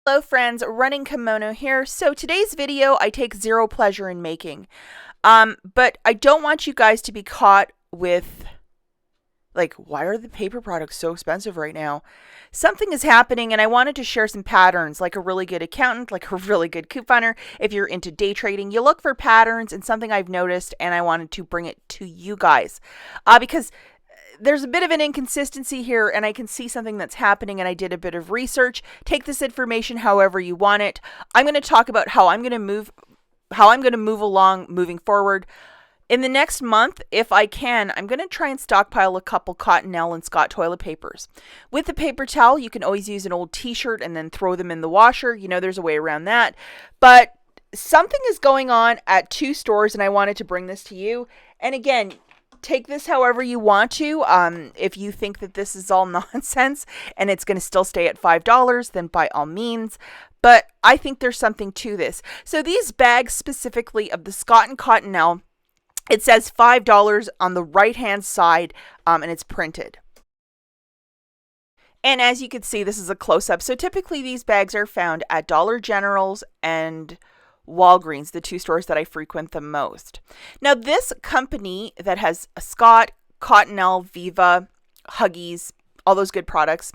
Hello friends, Running Kimono here. So today's video I take zero pleasure in making. But I don't want you guys to be caught with like, why are the paper products so expensive right now? Something is happening and I wanted to share some patterns, like a really good accountant, like a really good couponer. If you're into day trading, you look for patterns and something I've noticed and I wanted to bring it to you guys. Because there's a bit of an inconsistency here and I can see something that's happening and I did a bit of research. Take this information however you want it. I'm going to talk about how I'm going to move along moving forward. In the next month, if I can, I'm going to try and stockpile a couple Cottonelle and Scott toilet papers. With the paper towel, you can always use an old t-shirt and then throw them in the washer. You know, there's a way around that. But something is going on at two stores and I wanted to bring this to you. And again, take this however you want to. If you think that this is all nonsense and it's going to still stay at $5, then by all means. But I think there's something to this. So these bags specifically of the Scott and Cottonelle, it says $5 on the right-hand side, and it's printed. And as you can see, this is a close-up. So typically these bags are found at Dollar General's and Walgreens, the two stores that I frequent the most. Now, this company that has Scott, Cottonelle, Viva, Huggies, all those good products,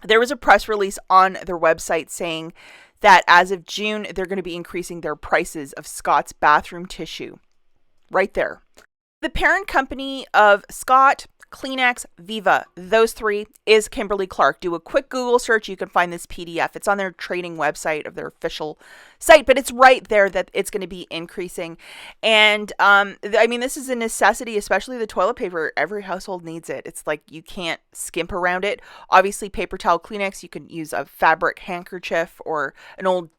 there was a press release on their website saying that as of June, they're going to be increasing their prices of Scott's bathroom tissue. Right there. The parent company of Scott, Kleenex, Viva, those three is Kimberly-Clark. Do a quick Google search. You can find this PDF. It's on their trading website of their official site, but it's right there that it's going to be increasing. And I mean, this is a necessity, especially the toilet paper. Every household needs it. It's like you can't skimp around it. Obviously, paper towel, Kleenex, you can use a fabric handkerchief or an old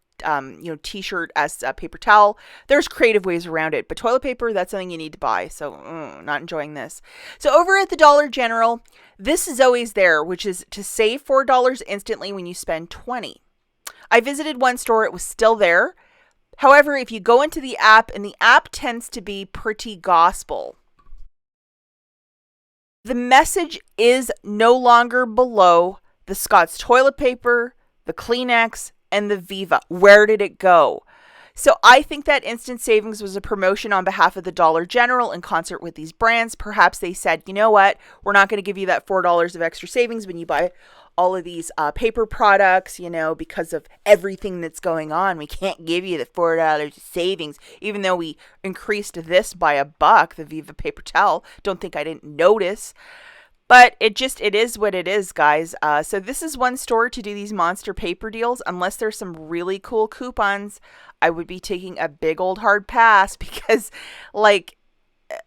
t-shirt as a paper towel. There's creative ways around it, but toilet paper, that's something you need to buy. So not enjoying this. So over at the Dollar General, this is always there, which is to save $4 instantly when you spend $20. I visited one store, it was still there. However, if you go into the app, and the app tends to be pretty gospel, the message is no longer below the Scott's toilet paper, the Kleenex, and the Viva. Where did it go? So I think that instant savings was a promotion on behalf of the Dollar General in concert with these brands. Perhaps they said, you know what, we're not going to give you that $4 of extra savings when you buy all of these paper products, because of everything that's going on. We can't give you the $4 savings, even though we increased this by $1, the Viva paper towel. Don't think I didn't notice. But it is what it is, guys. So this is one store to do these monster paper deals. Unless there's some really cool coupons, I would be taking a big old hard pass because,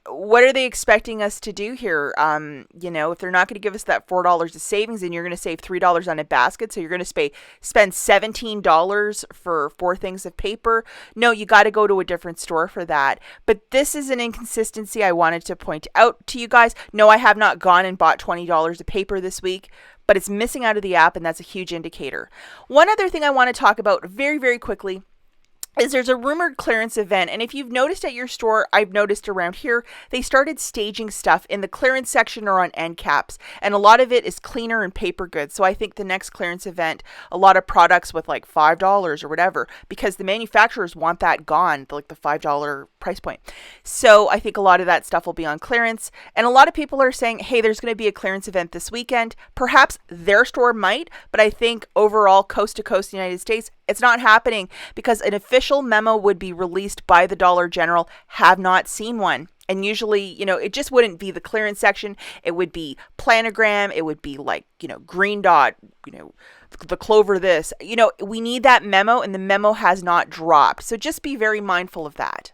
what are they expecting us to do here? If they're not going to give us that $4 of savings, then you're going to save $3 on a basket. So you're going to spend $17 for 4 things of paper. No, you got to go to a different store for that. But this is an inconsistency I wanted to point out to you guys. No, I have not gone and bought $20 of paper this week, but it's missing out of the app, and that's a huge indicator. One other thing I want to talk about very, very quickly is there's a rumored clearance event. And if you've noticed at your store, I've noticed around here, they started staging stuff in the clearance section or on end caps. And a lot of it is cleaner and paper goods. So I think the next clearance event, a lot of products with like $5 or whatever, because the manufacturers want that gone, like the $5 price point. So I think a lot of that stuff will be on clearance. And a lot of people are saying, hey, there's going to be a clearance event this weekend. Perhaps their store might, but I think overall, coast to coast, United States, it's not happening because an official memo would be released by the Dollar General. Have not seen one. And usually, it just wouldn't be the clearance section. It would be planogram. It would be like, green dot, the clover this. We need that memo, and the memo has not dropped. So just be very mindful of that.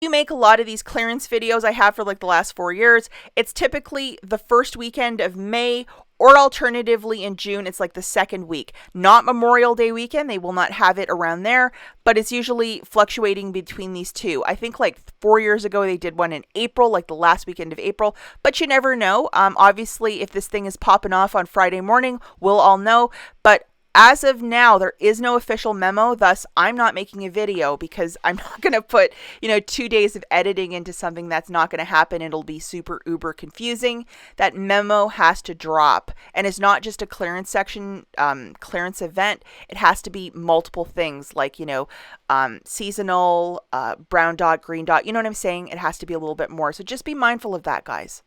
You make a lot of these clearance videos I have for like the last 4 years. It's typically the first weekend of May, or alternatively in June, it's like the second week. Not Memorial Day weekend, they will not have it around there, but it's usually fluctuating between these two. I think like 4 years ago they did one in April, like the last weekend of April, but you never know. Obviously, if this thing is popping off on Friday morning, we'll all know, but as of now, there is no official memo. Thus, I'm not making a video because I'm not going to put, 2 days of editing into something that's not going to happen. It'll be super uber confusing. That memo has to drop. And it's not just a clearance section, clearance event. It has to be multiple things like, seasonal, brown dot, green dot. You know what I'm saying? It has to be a little bit more. So just be mindful of that, guys.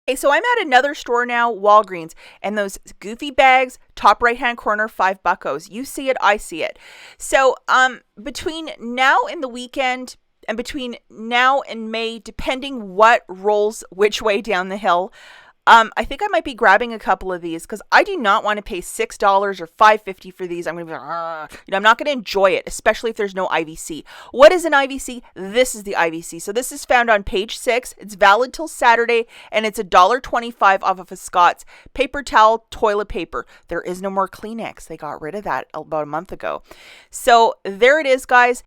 Okay, so I'm at another store now, Walgreens, and those goofy bags, top right-hand corner, $5. You see it, I see it. So, between now and the weekend, and between now and May, depending what rolls which way down the hill, I think I might be grabbing a couple of these because I do not want to pay $6 or $5.50 for these. I'm going to be like, I'm not going to enjoy it, especially if there's no IVC. What is an IVC? This is the IVC. So this is found on page 6. It's valid till Saturday, and it's $1.25 off of a Scott's paper towel, toilet paper. There is no more Kleenex. They got rid of that about a month ago. So there it is, guys.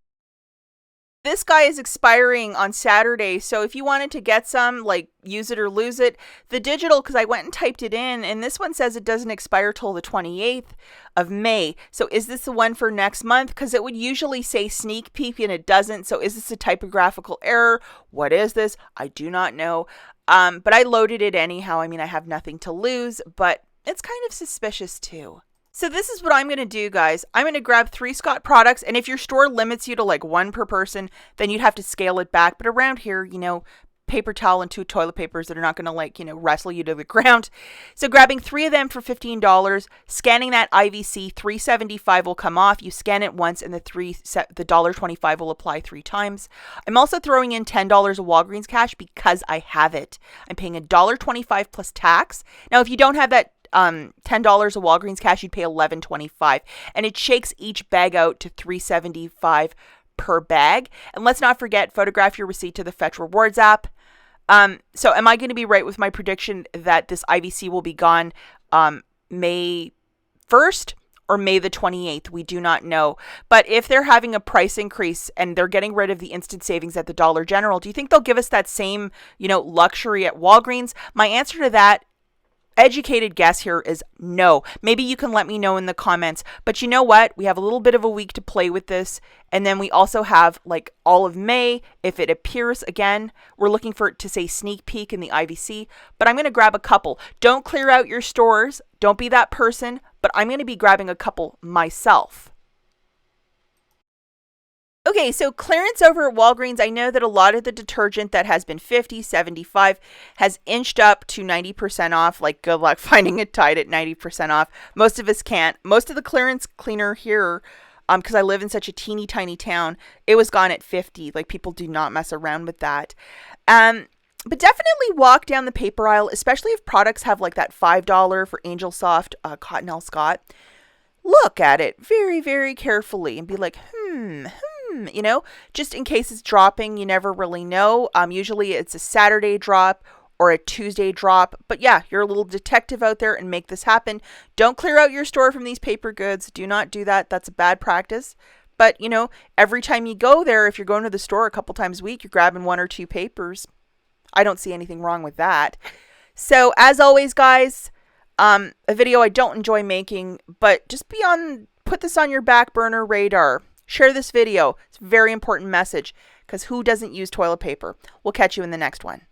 This guy is expiring on Saturday, so if you wanted to get some, like, use it or lose it, the digital, because I went and typed it in, and this one says it doesn't expire till the 28th of May. So is this the one for next month? Because it would usually say sneak peek, and it doesn't. So is this a typographical error? What is this? I do not know. But I loaded it anyhow. I mean, I have nothing to lose, but it's kind of suspicious too. So this is what I'm going to do, guys. I'm going to grab 3 Scott products, and if your store limits you to like 1 per person, then you'd have to scale it back. But around here, paper towel and 2 toilet papers that are not going to wrestle you to the ground. So grabbing 3 of them for $15, scanning that IVC, $3.75 will come off. You scan it once, and the $1.25 will apply 3 times. I'm also throwing in $10 of Walgreens cash because I have it. I'm paying $1.25 plus tax. Now, if you don't have that $10 of Walgreens cash, you'd pay $11.25, and it shakes each bag out to $3.75 per bag. And let's not forget, photograph your receipt to the Fetch Rewards app. So am I going to be right with my prediction that this IVC will be gone May 1st or May the 28th? We do not know. But if they're having a price increase and they're getting rid of the instant savings at the Dollar General, do you think they'll give us that same, luxury at Walgreens? My answer to that, educated guess here, is no. Maybe you can let me know in the comments. But you know what? We have a little bit of a week to play with this. And then we also have like all of May. If it appears again, we're looking for it to say sneak peek in the IVC. But I'm going to grab a couple. Don't clear out your stores. Don't be that person. But I'm going to be grabbing a couple myself. Okay, so clearance over at Walgreens. I know that a lot of the detergent that has been $50, $75 has inched up to 90% off. Like, good luck finding a Tide at 90% off. Most of us can't. Most of the clearance cleaner here, because I live in such a teeny tiny town, it was gone at 50. Like, people do not mess around with that. But definitely walk down the paper aisle, especially if products have like that $5 for Angel Soft Cottonelle Scott. Look at it very, very carefully and be like, just in case it's dropping. You never really know. Usually it's a Saturday drop or a Tuesday drop. But yeah, you're a little detective out there and make this happen. Don't clear out your store from these paper goods. Do not do that. That's a bad practice. But, every time you go there, if you're going to the store a couple times a week, you're grabbing 1 or 2 papers. I don't see anything wrong with that. So as always, guys, a video I don't enjoy making, but just put this on your back burner radar. Share this video. It's a very important message because who doesn't use toilet paper? We'll catch you in the next one.